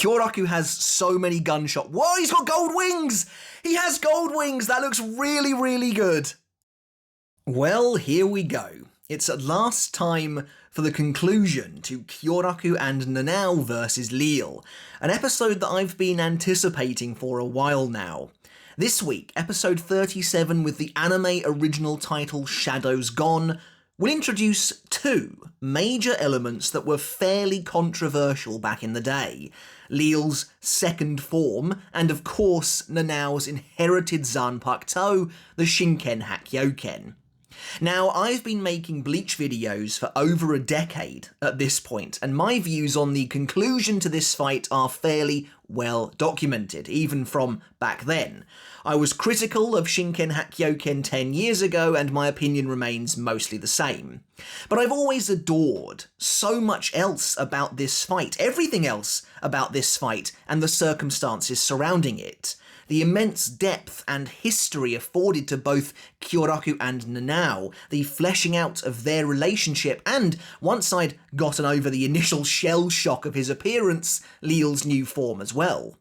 Kyoraku has so many gunshot. Whoa, he's got gold wings! He has gold wings! That looks really, really good. Well, here we go. It's at last time for the conclusion to Kyoraku and Nanao versus Lille, an episode that I've been anticipating for a while now. This week, episode 37 with the anime original title Shadows Gone, will introduce two major elements that were fairly controversial back in the day. Lille's second form, and of course Nanao's inherited zanpakuto, the Shinken Hakkyoken. Now, I've been making Bleach videos for over a decade at this point, and my views on the conclusion to this fight are fairly well documented, even from back then. I was critical of Shinken Hakkyoken 10 years ago, and my opinion remains mostly the same. But I've always adored so much else about this fight, everything else about this fight, and the circumstances surrounding it. The immense depth and history afforded to both Kyoraku and Nanao, the fleshing out of their relationship, and, once I'd gotten over the initial shell shock of his appearance, Lille's new form as well.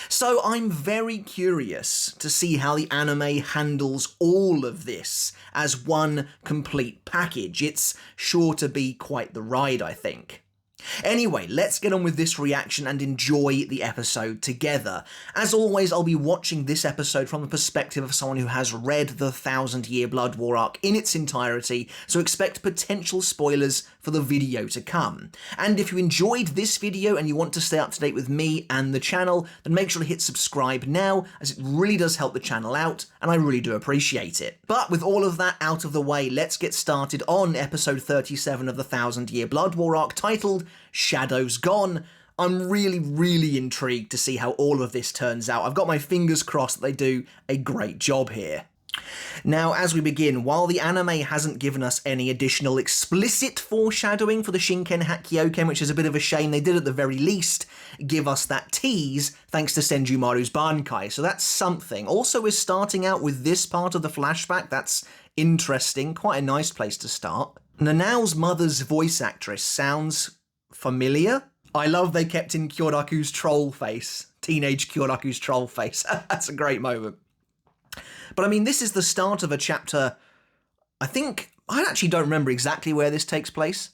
So I'm very curious to see how the anime handles all of this as one complete package. It's sure to be quite the ride, I think. Anyway, let's get on with this reaction and enjoy the episode together. As always, I'll be watching this episode from the perspective of someone who has read the 1000-Year Blood War arc in its entirety, so expect potential spoilers for the video to come. And if you enjoyed this video and you want to stay up to date with me and the channel, then make sure to hit subscribe now, as it really does help the channel out, and I really do appreciate it. But with all of that out of the way, let's get started on episode 37 of the 1000-Year Blood War arc, titled Shadows Gone. I'm really intrigued to see how all of this turns out. I've got my fingers crossed that they do a great job here. Now, as we begin, while the anime hasn't given us any additional explicit foreshadowing for the Shinken Hakkyoken, which is a bit of a shame, they did at the very least give us that tease thanks to Senjumaru's bankai, so that's something. Also, we're starting out with this part of the flashback. That's interesting, quite a nice place to start. Nanao's mother's voice actress sounds familiar. I love they kept in Kyoraku's troll face. Teenage Kyoraku's troll face. That's a great moment. But I mean, this is the start of a chapter. I actually don't remember exactly where this takes place.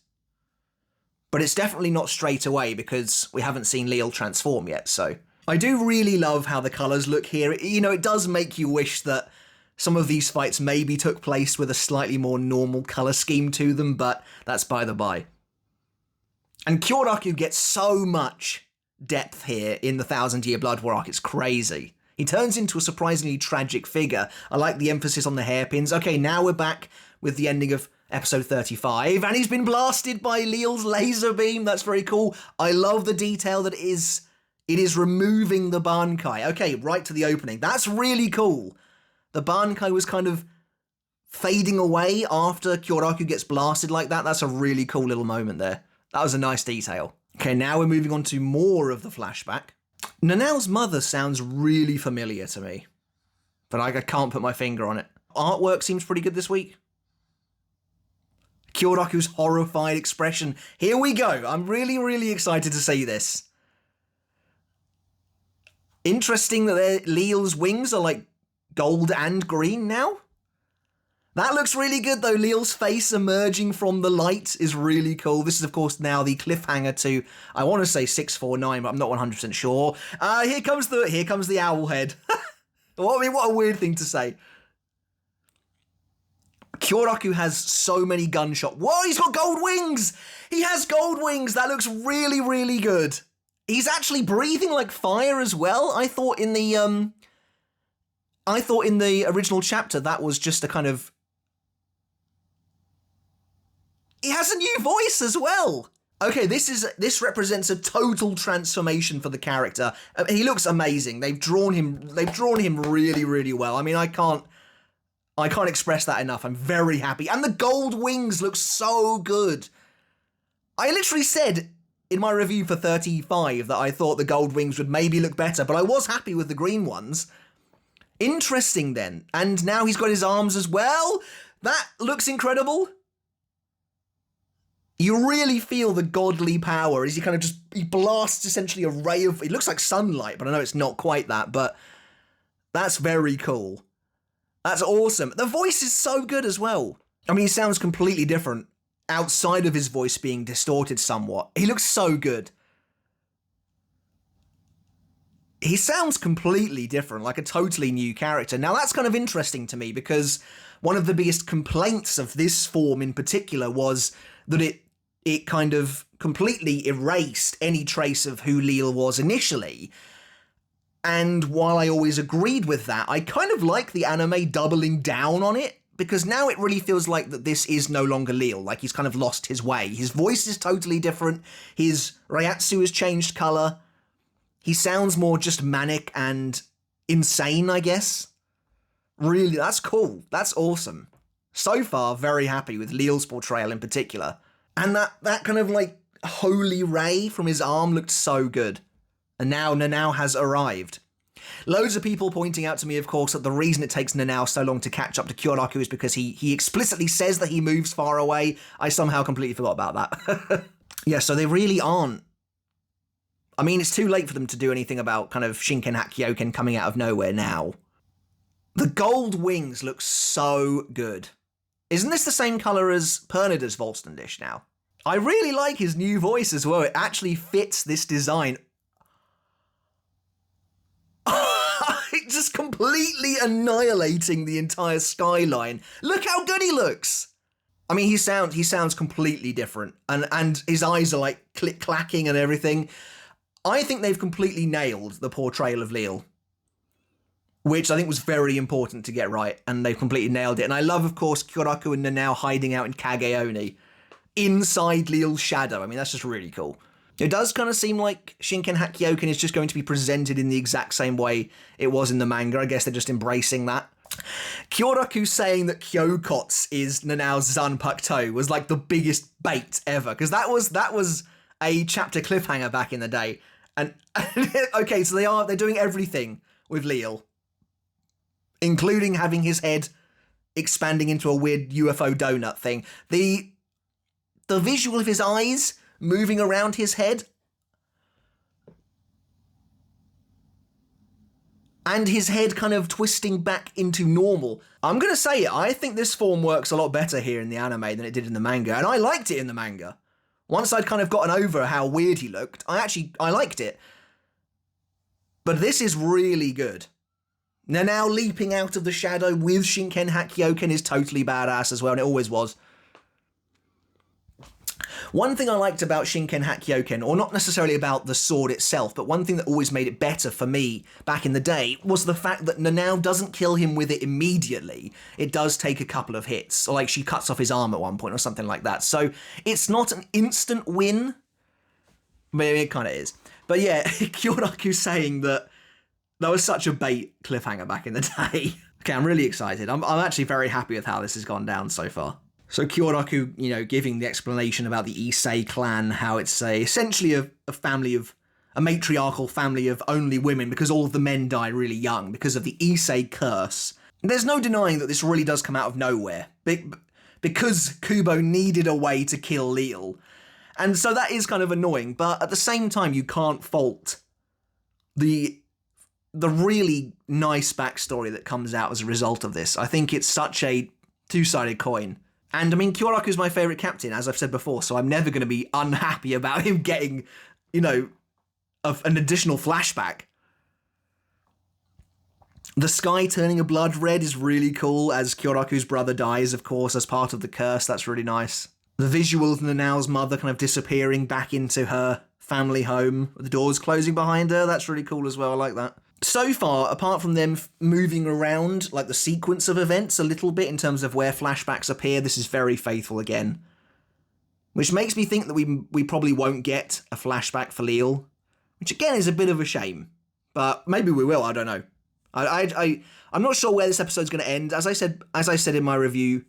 But it's definitely not straight away because we haven't seen Lille transform yet, so. I do really love how the colours look here. You know, it does make you wish that some of these fights maybe took place with a slightly more normal colour scheme to them, but that's by the by. And Kyoraku gets so much depth here in the 1000-Year Blood War arc, it's crazy. He turns into a surprisingly tragic figure. I like the emphasis on the hairpins. Okay, now we're back with the ending of episode 35, and he's been blasted by Lille's laser beam. That's very cool. I love the detail that it is removing the bankai. Okay, right to the opening. That's really cool. The bankai was kind of fading away after Kyoraku gets blasted like that. That's a really cool little moment there. That was a nice detail. Okay, now we're moving on to more of the flashback. Nanao's mother sounds really familiar to me, but I can't put my finger on it. Artwork seems pretty good this week. Kyoraku's horrified expression. Here we go. I'm really excited to see this. Interesting that Lille's wings are like gold and green now. That looks really good though. Lille's face emerging from the light is really cool. This is of course now the cliffhanger to, I want to say 649, but I'm not 100% sure. Here comes the owl head. What a weird thing to say. Kyoraku has so many gunshot. Whoa, he's got gold wings! He has gold wings! That looks really good. He's actually breathing like fire as well. I thought in the original chapter that was just a kind of... He has a new voice as well. Okay, this represents a total transformation for the character. He looks amazing. They've drawn him really well. I mean, I can't express that enough. I'm very happy. And the gold wings look so good. I literally said in my review for 35 that I thought the gold wings would maybe look better, but I was happy with the green ones. Interesting then. And now he's got his arms as well. That looks incredible. You really feel the godly power as he blasts essentially a ray of, it looks like sunlight, but I know it's not quite that, but that's very cool. That's awesome. The voice is so good as well. I mean, he sounds completely different outside of his voice being distorted somewhat. He looks so good. He sounds completely different, like a totally new character. Now, that's kind of interesting to me because one of the biggest complaints of this form in particular was that it kind of completely erased any trace of who Lille was initially. And while I always agreed with that, I kind of like the anime doubling down on it, because now it really feels like that this is no longer Lille, like he's kind of lost his way. His voice is totally different, his Reiatsu has changed colour, he sounds more just manic and insane, I guess. Really, that's cool, that's awesome. So far, very happy with Lille's portrayal in particular. And that kind of like holy ray from his arm looked so good. And now Nanao has arrived. Loads of people pointing out to me, of course, that the reason it takes Nanao so long to catch up to Kyoraku is because he explicitly says that he moves far away. I somehow completely forgot about that. Yeah, so they really aren't. I mean, it's too late for them to do anything about kind of Shinken Hakkyoken coming out of nowhere now. The gold wings look so good. Isn't this the same colour as Pernida's Volston dish now? I really like his new voice as well. It actually fits this design. It's just completely annihilating the entire skyline. Look how good he looks. I mean, he sounds completely different. And his eyes are like click-clacking and everything. I think they've completely nailed the portrayal of Lille, which I think was very important to get right, and they've completely nailed it. And I love, of course, Kyoraku and Nanao hiding out in Kageoni, inside Lille's shadow. I mean, that's just really cool. It does kind of seem like Shinken Hakkyoken is just going to be presented in the exact same way it was in the manga. I guess they're just embracing that. Kyoraku saying that Kyokotsu is Nanao's zanpakutō was like the biggest bait ever, because that was a chapter cliffhanger back in the day. And okay, so they're doing everything with Lille, including having his head expanding into a weird UFO donut thing. The visual of his eyes moving around his head and his head kind of twisting back into normal. I'm going to say it, I think this form works a lot better here in the anime than it did in the manga, and I liked it in the manga. Once I'd kind of gotten over how weird he looked, I liked it. But this is really good. Nanao leaping out of the shadow with Shinken Hakkyoken is totally badass as well, and it always was. One thing I liked about Shinken Hakkyoken, or not necessarily about the sword itself, but one thing that always made it better for me back in the day was the fact that Nanao doesn't kill him with it immediately. It does take a couple of hits, or like she cuts off his arm at one point or something like that. So it's not an instant win. Maybe it kind of is. But yeah, Kyoraku saying that was such a bait cliffhanger back in the day. Okay, I'm really excited. I'm actually very happy with how this has gone down so far. So Kyoraku, giving the explanation about the Issei clan, how it's essentially a family of, a matriarchal family of only women because all of the men die really young because of the Issei curse. There's no denying that this really does come out of nowhere, because Kubo needed a way to kill Lille. And so that is kind of annoying, but at the same time, you can't fault the really nice backstory that comes out as a result of this. I think it's such a two-sided coin. And I mean, Kyoraku's my favourite captain, as I've said before, so I'm never going to be unhappy about him getting, an additional flashback. The sky turning a blood red is really cool, as Kyoraku's brother dies, of course, as part of the curse. That's really nice. The visual of Nanao's mother kind of disappearing back into her family home, with the doors closing behind her, that's really cool as well, I like that. So far, apart from them moving around, like the sequence of events a little bit in terms of where flashbacks appear, this is very faithful again. Which makes me think that we probably won't get a flashback for Lille, which again is a bit of a shame. But maybe we will, I don't know. I'm not sure where this episode's going to end. As I said in my review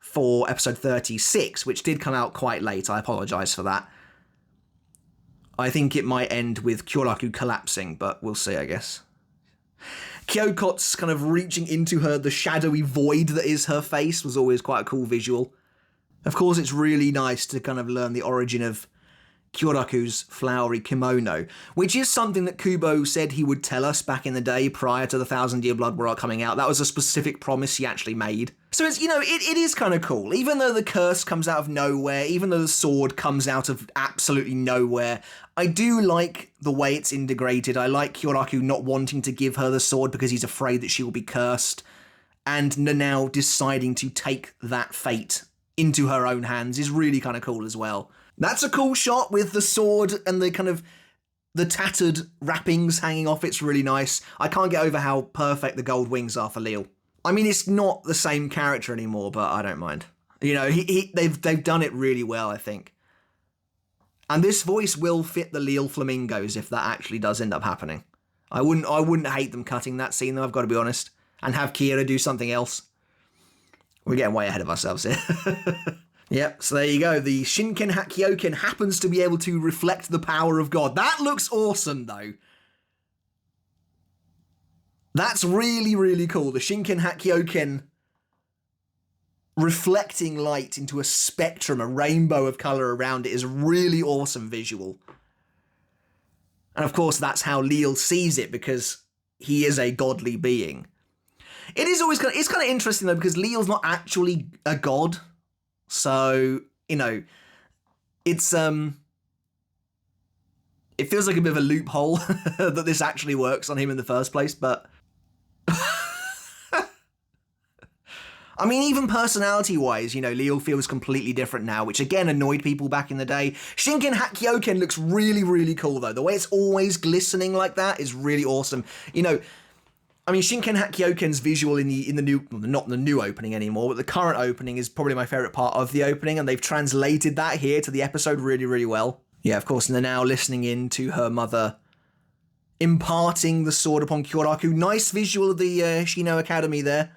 for episode 36, which did come out quite late, I apologise for that. I think it might end with Kyoraku collapsing, but we'll see, I guess. Kyokotsu kind of reaching into the shadowy void that is her face was always quite a cool visual. Of course, it's really nice to kind of learn the origin of Kyoraku's flowery kimono, which is something that Kubo said he would tell us back in the day prior to the 1,000-Year Blood War coming out. That was a specific promise he actually made. So it's, it is kind of cool. Even though the curse comes out of nowhere, even though the sword comes out of absolutely nowhere, I do like the way it's integrated. I like Kyoraku not wanting to give her the sword because he's afraid that she will be cursed, and Nanao deciding to take that fate into her own hands is really kind of cool as well. That's a cool shot with the sword and the kind of the tattered wrappings hanging off. It's really nice. I can't get over how perfect the gold wings are for Lille. I mean, it's not the same character anymore, but I don't mind. They've done it really well, I think. And this voice will fit the Lille flamingos if that actually does end up happening. I wouldn't hate them cutting that scene though, I've got to be honest, and have Kira do something else. We're getting way ahead of ourselves here. Yep, so there you go. The Shinken Hakkyoken happens to be able to reflect the power of God. That looks awesome, though. That's really, really cool. The Shinken Hakkyoken reflecting light into a spectrum, a rainbow of colour around it is a really awesome visual. And of course, that's how Lille sees it, because he is a godly being. It is always it's kind of interesting, though, because Lille's not actually a god. So, it's, it feels like a bit of a loophole that this actually works on him in the first place, but I mean, even personality-wise, Lille feels completely different now, which again annoyed people back in the day. Shinken Hakkyoken looks really, really cool, though. The way it's always glistening like that is really awesome. I mean, Shinken Hakkyoken's visual in the new, not the new opening anymore, but the current opening is probably my favourite part of the opening, and they've translated that here to the episode really, really well. Yeah, of course, Nanao listening in to her mother imparting the sword upon Kyoraku. Nice visual of the Shino Academy there.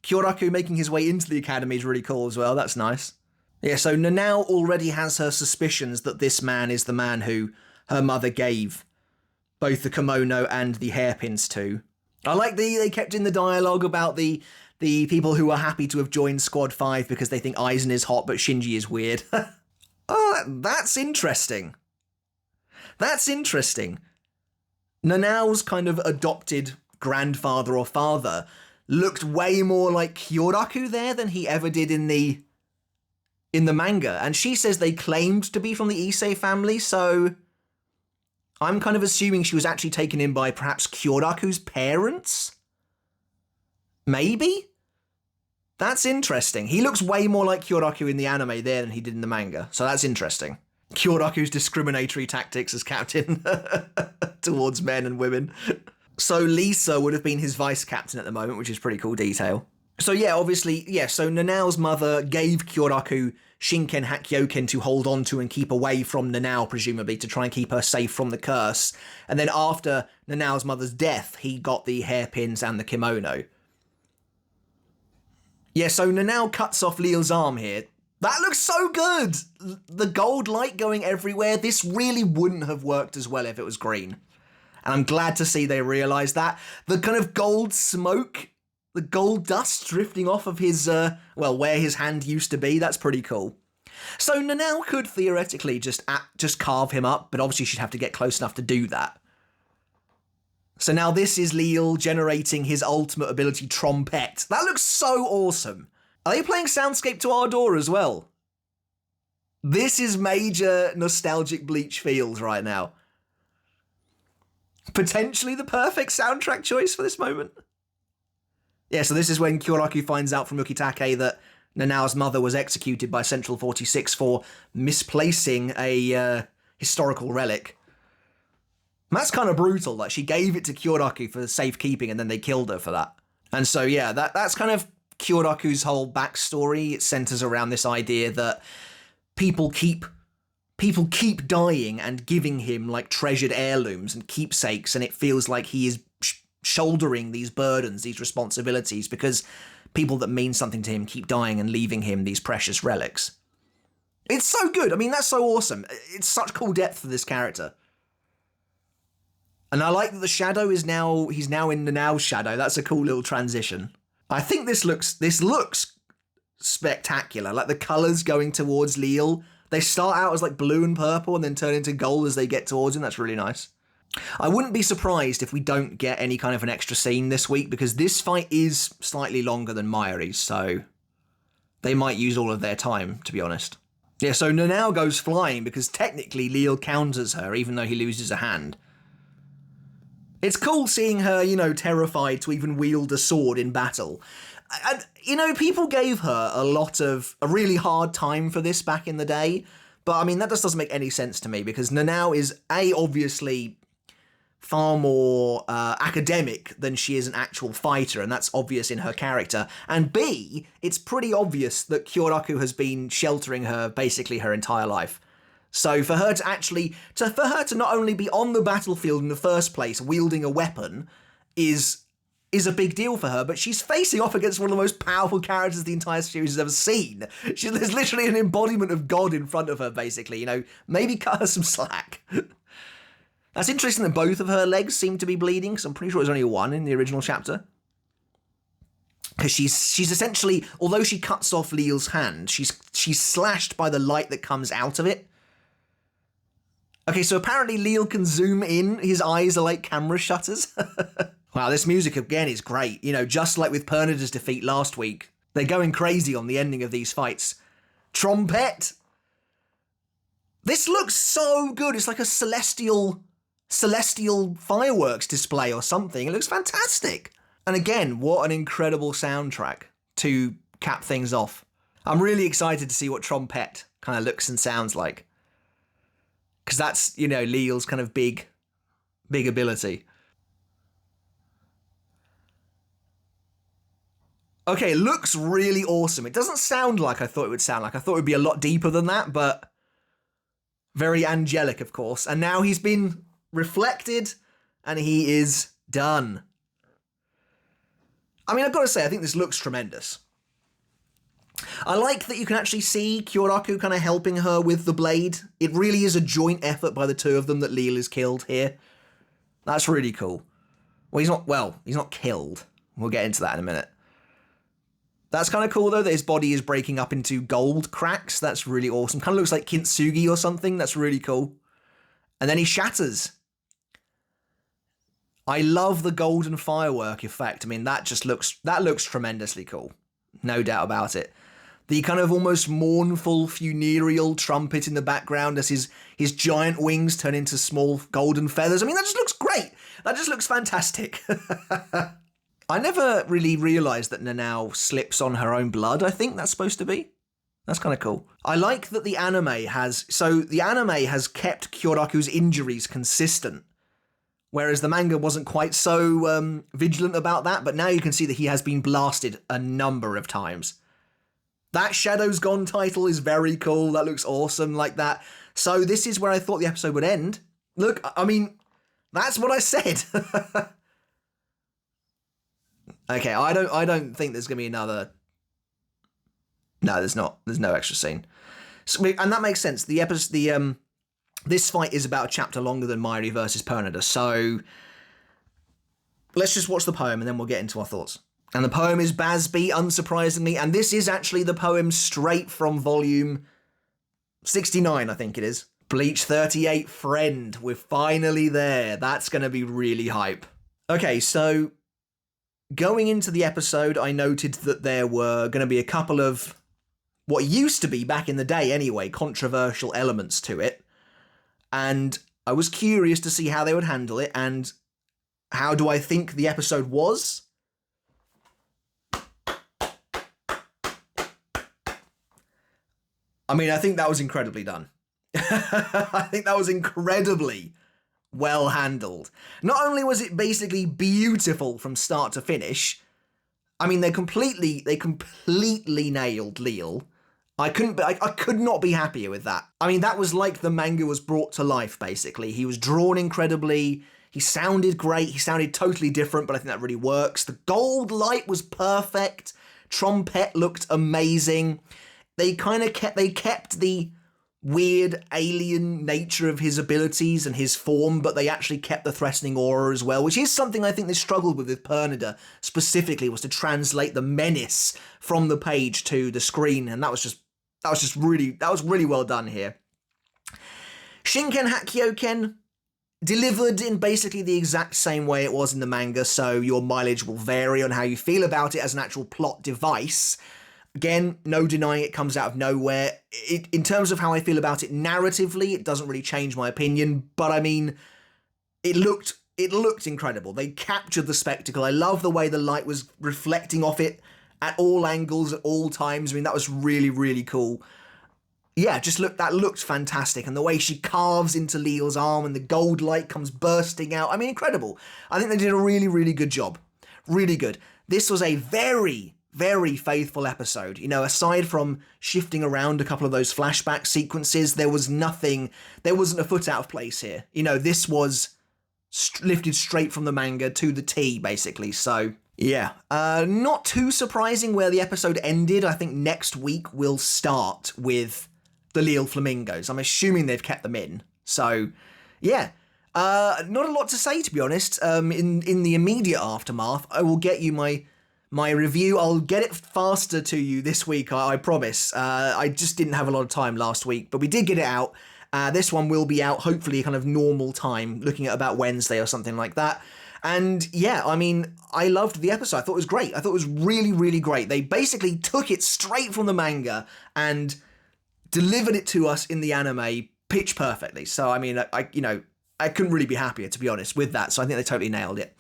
Kyoraku making his way into the academy is really cool as well. That's nice. Yeah, so Nanao already has her suspicions that this man is the man who her mother gave both the kimono and the hairpins to. I like they kept in the dialogue about the people who are happy to have joined Squad 5 because they think Aizen is hot but Shinji is weird. Oh, that's interesting. That's interesting. Nanao's kind of adopted grandfather or father looked way more like Kyoraku there than he ever did in the manga. And she says they claimed to be from the Issei family, so I'm kind of assuming she was actually taken in by perhaps Kyoraku's parents? Maybe? That's interesting. He looks way more like Kyoraku in the anime there than he did in the manga, so that's interesting. Kyoraku's discriminatory tactics as captain towards men and women. So Lisa would have been his vice captain at the moment, which is pretty cool detail. So yeah, obviously, so Nanao's mother gave Kyoraku Shinken Hakkyoken to hold on to and keep away from Nanao, presumably, to try and keep her safe from the curse. And then after Nanao's mother's death, he got the hairpins and the kimono. Yeah, so Nanao cuts off Lille's arm here. That looks so good! The gold light going everywhere. This really wouldn't have worked as well if it was green. And I'm glad to see they realised that. The kind of gold smoke, the gold dust drifting off of his, where his hand used to be, that's pretty cool. So Nanao could theoretically just carve him up, but obviously she'd have to get close enough to do that. So now this is Lille generating his ultimate ability, Trompette. That looks so awesome. Are they playing Soundscape to Ardor as well? This is major nostalgic Bleach feels right now. Potentially the perfect soundtrack choice for this moment. Yeah, so this is when Kyoraku finds out from Ukitake that Nanao's mother was executed by Central 46 for misplacing a historical relic. And that's kind of brutal. Like, she gave it to Kyoraku for safekeeping and then they killed her for that. And so, yeah, that's kind of Kyoraku's whole backstory. It centers around this idea that people keep dying and giving him, like, treasured heirlooms and keepsakes, and it feels like he is shouldering these burdens, these responsibilities, because people that mean something to him keep dying and leaving him these precious relics. It's so good. I mean, that's so awesome. It's such cool depth for this character. And I like that the shadow he's now in Nanao's shadow. That's a cool little transition. I think this looks spectacular. Like the colours going towards Lille, they start out as like blue and purple and then turn into gold as they get towards him. That's really nice. I wouldn't be surprised if we don't get any kind of an extra scene this week, because this fight is slightly longer than Mayuri's, so they might use all of their time, to be honest. Yeah, so Nanao goes flying because technically Lille counters her, even though he loses a hand. It's cool seeing her, you know, terrified to even wield a sword in battle. And, you know, people gave her a really hard time for this back in the day, but I mean, that just doesn't make any sense to me, because Nanao is, A, obviously far more academic than she is an actual fighter, and that's obvious in her character. And B, it's pretty obvious that Kyoraku has been sheltering her basically her entire life. So for her to not only be on the battlefield in the first place wielding a weapon is a big deal for her, but she's facing off against one of the most powerful characters the entire series has ever seen. There's literally an embodiment of God in front of her, basically. You know, maybe cut her some slack. That's interesting that both of her legs seem to be bleeding, because I'm pretty sure there's only one in the original chapter. Because she's essentially, although she cuts off Lille's hand, she's slashed by the light that comes out of it. Okay, so apparently Lille can zoom in. His eyes are like camera shutters. Wow, this music again is great. You know, just like with Pernada's defeat last week, they're going crazy on the ending of these fights. Trompette! This looks so good. It's like a celestial fireworks display or something. It looks fantastic. And again, what an incredible soundtrack to cap things off. I'm really excited to see what Trompette kind of looks and sounds like, because that's, you know, Lille's kind of big ability. Okay, it looks really awesome. It doesn't sound like I thought it would sound like. I thought it would be a lot deeper than that, but very angelic, of course. And now he's been reflected, and he is done. I mean, I've got to say, I think this looks tremendous. I like that you can actually see Kyoraku kind of helping her with the blade. It really is a joint effort by the two of them that Lille is killed here. That's really cool. Well, he's not killed. We'll get into that in a minute. That's kind of cool, though, that his body is breaking up into gold cracks. That's really awesome. Kind of looks like kintsugi or something. That's really cool. And then he shatters. I love the golden firework effect. I mean, that looks tremendously cool. No doubt about it. The kind of almost mournful, funereal trumpet in the background as his giant wings turn into small golden feathers. I mean, that just looks great. That just looks fantastic. I never really realised that Nanao slips on her own blood, I think that's supposed to be. That's kind of cool. I like that the anime has kept Kyoraku's injuries consistent, whereas the manga wasn't quite so vigilant about that, but now you can see that he has been blasted a number of times. That Shadow's Gone title is very cool. That looks awesome like that. So this is where I thought the episode would end. Look, I mean, that's what I said. Okay, I don't think there's going to be another... No, there's not. There's no extra scene. So, and that makes sense. This fight is about a chapter longer than Mayuri versus Pernada, so let's just watch the poem and then we'll get into our thoughts. And the poem is Basby, unsurprisingly, and this is actually the poem straight from volume 69, I think it is. Bleach 38 Friend, we're finally there. That's going to be really hype. Okay, so going into the episode, I noted that there were going to be a couple of what used to be, back in the day anyway, controversial elements to it. And I was curious to see how they would handle it, and how do I think the episode was? I mean, I think that was incredibly done. I think that was incredibly well handled. Not only was it basically beautiful from start to finish, I mean, they completely nailed Lille. I could not be happier with that. I mean, that was like the manga was brought to life, basically. He was drawn incredibly, he sounded great, he sounded totally different, but I think that really works. The gold light was perfect. Trompette looked amazing. They kept the weird alien nature of his abilities and his form, but they actually kept the threatening aura as well, which is something I think they struggled with Pernida specifically, was to translate the menace from the page to the screen, and that was really well done here. Shinken Hakkyoken delivered in basically the exact same way it was in the manga, so your mileage will vary on how you feel about it as an actual plot device. Again, no denying it comes out of nowhere. In terms of how I feel about it narratively, it doesn't really change my opinion, but I mean, it looked incredible. They captured the spectacle. I love the way the light was reflecting off it at all angles, at all times. I mean, that was really, really cool. Yeah, that looked fantastic. And the way she carves into Lille's arm and the gold light comes bursting out. I mean, incredible. I think they did a really, really good job. Really good. This was a very, very faithful episode. You know, aside from shifting around a couple of those flashback sequences, there wasn't a foot out of place here. You know, this was lifted straight from the manga to the T, basically. So, yeah. Not too surprising where the episode ended. I think next week we'll start with the Lille Flamingos. I'm assuming they've kept them in. So, yeah. Not a lot to say, to be honest. In the immediate aftermath, I will get you my review. I'll get it faster to you this week, I promise. I just didn't have a lot of time last week, but we did get it out. This one will be out, hopefully, kind of normal time, looking at about Wednesday or something like that. And yeah, I mean, I loved the episode. I thought it was great. I thought it was really, really great. They basically took it straight from the manga and delivered it to us in the anime pitch perfectly. So, I mean, I couldn't really be happier, to be honest, with that. So I think they totally nailed it.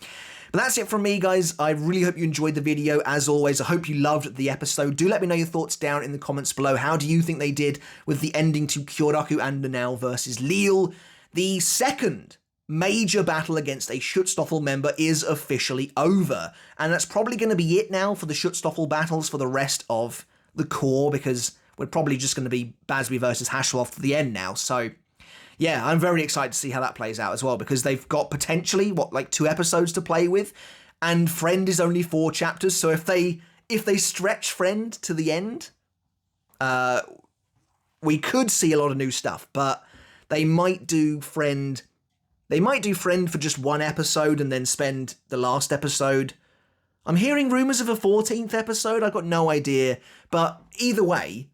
But that's it from me, guys. I really hope you enjoyed the video. As always, I hope you loved the episode. Do let me know your thoughts down in the comments below. How do you think they did with the ending to Kyoraku and Nanao versus Lille? The second major battle against a Schutzstaffel member is officially over. And that's probably going to be it now for the Schutzstaffel battles for the rest of the core, because we're probably just going to be Basby versus Hasselhoff to the end now. So yeah, I'm very excited to see how that plays out as well, because they've got potentially, 2 episodes to play with, and Friend is only 4 chapters, so if they stretch Friend to the end, we could see a lot of new stuff, but they might do Friend for just 1 episode and then spend the last episode. I'm hearing rumours of a 14th episode, I've got no idea, but either way,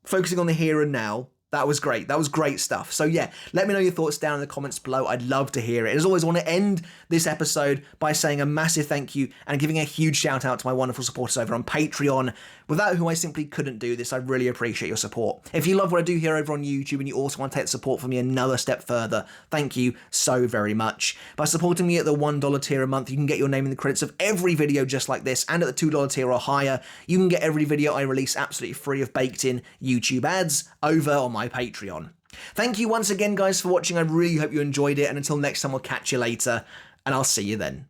focusing on the here and now, that was great. That was great stuff. So yeah, let me know your thoughts down in the comments below. I'd love to hear it. As always, I want to end this episode by saying a massive thank you and giving a huge shout out to my wonderful supporters over on Patreon, without whom I simply couldn't do this. I really appreciate your support. If you love what I do here over on YouTube and you also want to take the support from me another step further, thank you so very much. By supporting me at the $1 tier a month, you can get your name in the credits of every video just like this, and at the $2 tier or higher, you can get every video I release absolutely free of baked-in YouTube ads over on my Patreon. Thank you once again, guys, for watching. I really hope you enjoyed it, and until next time, I'll catch you later, and I'll see you then.